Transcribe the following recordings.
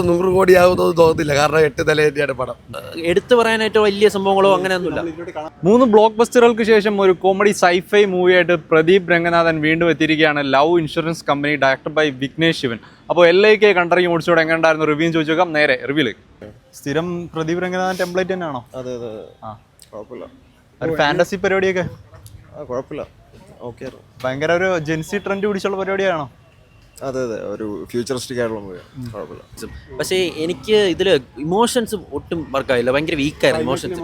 100 കോടിയാകുന്നത് തോന്നുന്നില്ല, കാരണം 8 നിലയുടെ പടം. എടുത്തു പറയാനായിട്ട് വലിയ സംഭവങ്ങളോ അങ്ങനെയൊന്നുമില്ല. 3 ബ്ലോക്ക് ബസ്റ്ററുകൾക്ക് ശേഷം ഒരു കോമഡി സൈഫൈ മൂവിയായിട്ട് പ്രദീപ് രംഗനാഥൻ വീണ്ടും എത്തിയിരിക്കുകയാണ്. Love insurance company, director by Vignesh Shivan. അപ്പോൾ LIK കണ്ടിറങ്ങി ഓടിച്ചോടെ എങ്ങനെയുണ്ടായിരുന്നു റിവ്യൂ ചോദിച്ചു നോക്കാം. നേരെ റിവ്യൂല്. സ്ഥിരം പ്രദീപ് രംഗനാഥൻ ടെംപ്ലേറ്റ് തന്നെയാണോ? അതെ അതെ, കുഴപ്പമില്ല. ഒരു ഫാന്റസി പരിപാടിയൊക്കെ കുഴപ്പമില്ല, ഓക്കെ. ഭയങ്കര ഒരു ജെൻസി ട്രെൻഡ് പിടിച്ചുള്ള പരിപാടിയാണോ? അതെ അതെ, ഒരു ഫ്യൂച്ചറിസ്റ്റിക് ആയിട്ടുള്ള മൂവിയാണ്, കുഴപ്പമില്ല. പക്ഷേ എനിക്ക് ഇതിൽ ഇമോഷൻസ് ഒട്ടും വർക്കായില്ല, ഭയങ്കര വീക്കായിരുന്നു ഇമോഷൻസ്.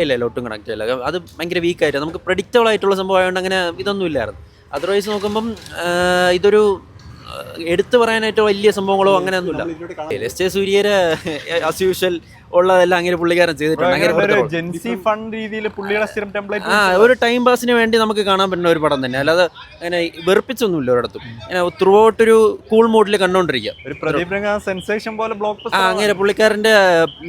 ഇല്ല ഒട്ടും കണക്ട് ചെയ്യില്ല. അത് ഭയങ്കര വീക്കായിട്ട് നമുക്ക് പ്രെഡിക്റ്റബിൾ ആയിട്ടുള്ള സംഭവം ആയതുകൊണ്ട് അങ്ങനെ ഇതൊന്നും ഇല്ലായിരുന്നു. അതർവൈസ് നോക്കുമ്പം ഇതൊരു എടുത്തു പറയാനായിട്ട് വലിയ സംഭവങ്ങളോ അങ്ങനെയൊന്നുമില്ല. എസ് ജെ സൂര്യരെ ആസ് യൂഷ്വൽ ഉള്ളതെല്ലാം അങ്ങനെ പുള്ളിക്കാരൻ ചെയ്തിട്ടുണ്ട്. ജെൻസി ഫൺ രീതിയിൽ പുള്ളിയുടെ സ്ഥിരം ടെംപ്ലേറ്റ്. ഒരു ടൈം പാസിന് വേണ്ടി നമുക്ക് കാണാൻ പറ്റുന്ന ഒരു പടം തന്നെ, അല്ലാതെ അങ്ങനെ വെറുപ്പിച്ചൊന്നുമില്ല ഒരിടത്തും. അങ്ങനെ ത്രൂ ഔട്ട് ഒരു കൂൾ മൂഡിൽ കണ്ടോണ്ടിരിക്കുക. ഒരു പ്രദീപ് രംഗനാഥൻ സെൻസേഷൻ പോലെ ബ്ലോക്ക് അങ്ങനെ പുള്ളിക്കാരൻ്റെ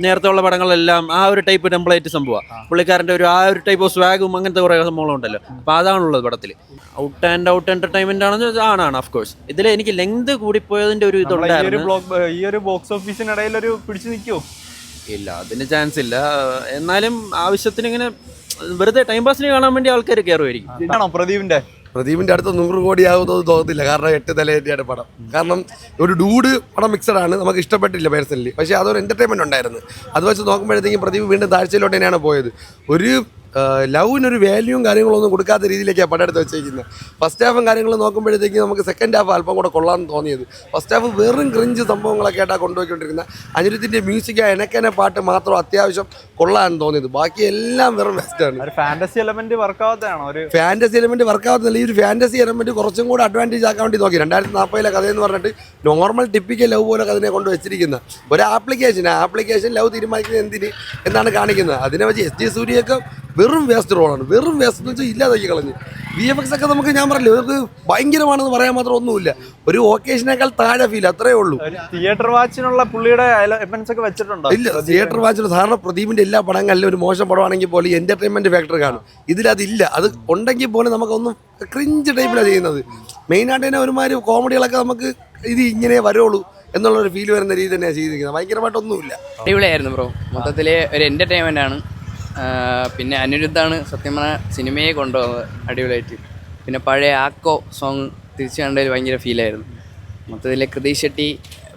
നേരത്തെ ഉള്ള പടങ്ങളെല്ലാം ആ ഒരു ടൈപ്പ് ടെംപ്ലേറ്റ് സംഭവമാണ്. പുള്ളിക്കാരൻ്റെ ആ ഒരു ടൈപ്പ് ഓഫ് സ്വാഗും അങ്ങനത്തെ കുറേ സംഭവങ്ങളുണ്ടല്ലോ. അപ്പോൾ അതാണുള്ളത് പടത്തിൽ. ഔട്ട് ആൻഡ് ഔട്ട് എന്റർടൈൻമെന്റ് ആണ് ഓഫ് കോഴ്സ്. ഇതിൽ എനിക്ക് ലെങ്ത് കൂടിപ്പോയതിന്റെ ഒരു ഇതുണ്ടായിരുന്നു. ഈ ഒരു ബോക്സ് ഓഫീസിനിടയിൽ ഒരു പിടിച്ചു നിൽക്കുമോ? ഇല്ല, അതിന് ചാൻസ് ഇല്ല. എന്നാലും ആവശ്യത്തിന് ഇങ്ങനെ വെറുതെ ടൈം പാസിന് കാണാൻ വേണ്ടി ആൾക്കാർ കയറുമായിരിക്കും. ആണോ പ്രദീപിന്റെ അടുത്ത് 100 കോടിയാകുന്നത് തോന്നുന്നില്ല, കാരണം 8 നിലയുടെ പടം. കാരണം ഒരു ഡൂഡ് പടം മിക്സഡ് ആണ്, നമുക്ക് ഇഷ്ടപ്പെട്ടില്ല പേഴ്സണലി. പക്ഷേ അതൊരു എന്റർടൈൻമെന്റ് ഉണ്ടായിരുന്നു. അത് വെച്ച് നോക്കുമ്പോഴത്തേക്കും പ്രദീപ് വീണ്ടും താഴ്ചയിലോട്ട് തന്നെയാണ് പോയത്. ഒരു ലവിനൊരു വാല്യൂവും കാര്യങ്ങളൊന്നും കൊടുക്കാത്ത രീതിയിലേക്കാണ് പടം എടുത്ത് വെച്ചേക്കുന്നത്. ഫസ്റ്റ് ഹാഫും കാര്യങ്ങളും നോക്കുമ്പോഴത്തേക്കും നമുക്ക് സെക്കൻഡ് ഹാഫ് അല്പം കൂടെ കൊള്ളാമെന്ന് തോന്നിയത്. ഫസ്റ്റ് ഹാഫ് വെറും ക്രിഞ്ച് സംഭവങ്ങളൊക്കെ ആയിട്ടാണ് കൊണ്ടുപോയിക്കൊണ്ടിരിക്കുന്നത്. അനിരുദ്ധിൻ്റെ മ്യൂസിക് എനക്കെന്നെ പാട്ട് മാത്രം അത്യാവശ്യം കൊള്ളാമെന്ന് തോന്നിയത്. ബാക്കി എല്ലാം വെറും വെസ്റ്റാണ്. ഫാന്റസി എലമെന്റ് വർക്കാവാത്തതാണോ? ഫാന്റസി എലമെന്റ് വർക്കാവുന്നില്ല. ഈ ഒരു ഫാന്റസി എലമെന്റ് കുറച്ചും കൂടെ അഡ്വാൻറ്റേജ് ആക്കാൻ വേണ്ടി നോക്കി. 2040 കഥയെന്ന് പറഞ്ഞിട്ട് നോർമൽ ടിപ്പിക്കൽ ലവ് പോലെ അതിനെ കൊണ്ട് വെച്ചിരിക്കുന്ന ഒരു ആപ്ലിക്കേഷൻ ലവ് തീരുമാനിക്കുന്നത് എന്തിന് എന്നാണ് കാണിക്കുന്നത്. അതിനെ വെച്ച് എസ് ജെ സൂര്യയൊക്കെ വെറും വേസ്റ്റ് റോളാണ്. വെറും വേസ്റ്റ് എന്ന് വെച്ചാൽ ഇല്ലാതാക്കി കളഞ്ഞ്. VFX ഒക്കെ നമുക്ക്, ഞാൻ പറഞ്ഞില്ല, ഇവർക്ക് ഭയങ്കരമാണെന്ന് പറയാൻ മാത്രം ഒന്നുമില്ല. ഒരു ഓക്കേഷനേക്കാൾ താഴെ ഫീൽ, അത്രേ ഉള്ളൂ. തിയേറ്റർ വാച്ചിനുള്ള പുള്ളിയുടെ എലമെന്റ്സ് ഒക്കെ വെച്ചിട്ടുണ്ടോ? ഇല്ല, തിയേറ്റർ വാച്ചിന് സാധാരണ പ്രദീപിന്റെ എല്ലാ പടങ്ങളിലും ഒരു മോശം പടമാണെങ്കിൽ പോലും എന്റർടൈൻമെന്റ് ഫാക്ടർ കാണും. ഇതിലതില്ല. അത് ഉണ്ടെങ്കിൽ പോലും നമുക്കൊന്നും ക്രിഞ്ച് ടൈപ്പിലാണ് ചെയ്യുന്നത്. മെയിനായിട്ട് തന്നെ ഒരുമാതിരി കോമഡികളൊക്കെ നമുക്ക് ഇത് ഇങ്ങനെ വരുള്ളൂ എന്നുള്ളൊരു ഫീൽ വരുന്ന രീതി തന്നെയാണ് ചെയ്തിരിക്കുന്നത്. ഭയങ്കരമായിട്ടൊന്നുമില്ല. അടിപൊളിയായിരുന്നു ബ്രോ. മൊത്തത്തിൽ ഒരു എന്റർടൈൻമെന്റ് ആണ്. പിന്നെ അനിരുദ്ധാണ് സത്യം പറഞ്ഞാൽ സിനിമയെ കൊണ്ടുപോകുന്നത് അടിപൊളിയായിട്ട്. പിന്നെ പഴയ ആക്കോ സോങ് തിരിച്ചു കണ്ടതിൽ ഭയങ്കര ഫീലായിരുന്നു. മൊത്തത്തിൽ കൃതീഷ് ഷെട്ടി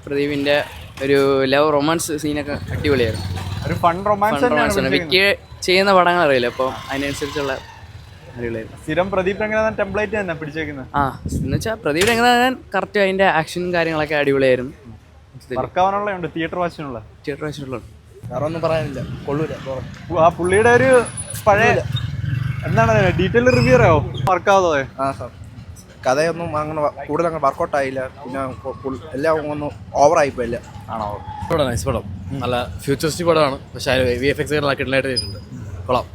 പ്രദീപിൻ്റെ ഒരു ലവ് റൊമാൻസ് സീനൊക്കെ അടിപൊളിയായിരുന്നു. ഒരു ഫൺ റൊമാൻസ് വിക്കി ചെയ്യുന്ന പടങ്ങൾ അറിയില്ല, അപ്പോൾ അതിനനുസരിച്ചുള്ള അടിപൊളിയായിരുന്നു. സ്ഥിരം പ്രദീപ് രംഗനാഥൻ ടെംപ്ലേറ്റ് തന്നെ പിടിച്ചേക്കുന്നത്. എന്ന് വെച്ചാൽ പ്രദീപ് രംഗനാഥൻ കറക്റ്റ് അതിൻ്റെ ആക്ഷനും കാര്യങ്ങളൊക്കെ അടിപൊളിയായിരുന്നു. വർക്കാവാനുള്ള തിയേറ്റർ വാച്ചിനുള്ള വേറെ ഒന്നും പറയാനില്ല, കൊള്ളൂല. ആ പുള്ളിയുടെ ഒരു പഴയ എന്താണ് ഡീറ്റെയിൽ റിവ്യൂ അറിയോ? വർക്കാവാതെ കഥയൊന്നും അങ്ങനെ കൂടുതൽ അങ്ങനെ വർക്കൗട്ട് ആയില്ല. പിന്നെ എല്ലാം ഒന്നും ഓവറായിപ്പോയില്ല. ആണോ? നൈസ് പടം, നല്ല ഫ്യൂച്ചറിസ്റ്റിക് പടമാണ്. പക്ഷേ VFX കിടലായിട്ട് ചെയ്തിട്ടുണ്ട്, കൊള്ളാം.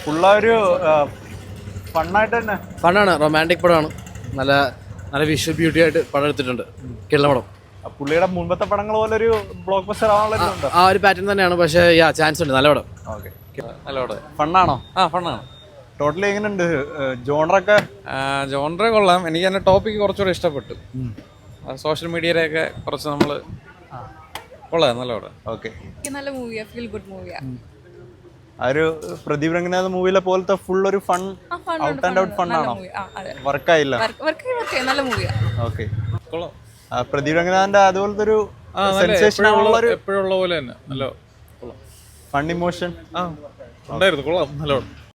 ഫുള്ള ഒരു ഫണ്ണായിട്ട് തന്നെ. ഫണ്ണാണ്, റൊമാൻറ്റിക് പടമാണ്. നല്ല നല്ല വിഷ്വൽ ബ്യൂട്ടി ആയിട്ട് പടം എടുത്തിട്ടുണ്ട്. കിടല പടം. പുള്ളിയുടെ മുൻപത്തെ പടങ്ങൾ പോലെ ഒരു ബ്ലോക്ക് ബസ്റ്റർ ആവാനുള്ള ആ ഒരു പാറ്റേൺ തന്നെയാണ്. പക്ഷേ ചാൻസ് ഉണ്ട്. നല്ല പടം. ഓക്കെ, നല്ല പടം. ഫണ്ണാണോ? ഫണ്ണാണ്. ടോട്ടലി എങ്ങനെയുണ്ട് ജോണറൊക്കെ? ജോണറെ കൊള്ളാം. എനിക്ക് തന്നെ ടോപ്പിക്ക് കുറച്ചുകൂടെ ഇഷ്ടപ്പെട്ടു. സോഷ്യൽ മീഡിയയിലൊക്കെ കുറച്ച് നമ്മൾ കൊള്ളാം. നല്ല പടം. ഓക്കെ, നല്ല മൂവിയാ, ഫീൽ ഗുഡ് മൂവിയാ. ആ ഒരു പ്രദീപ് രംഗനാഥ് മൂവിയിലെ പോലത്തെ ഫുൾ ഒരു ഫൺ, ഔട്ട് ആൻഡ് ഔട്ട് ഫണ്ണാണോ? വർക്കായില്ല? നല്ല മൂവിയാ. ഓക്കെ, കൊള്ളാം. പ്രദീപ് രംഗനാഥന്റെ അതുപോലത്തെ ഒരു സെൻസേഷൻ എപ്പോഴുള്ള പോലെ തന്നെ നല്ല ഫൺ ഇമോഷൻ ഉണ്ടായിരുന്നു. കൊള്ളാം, നല്ല പടം.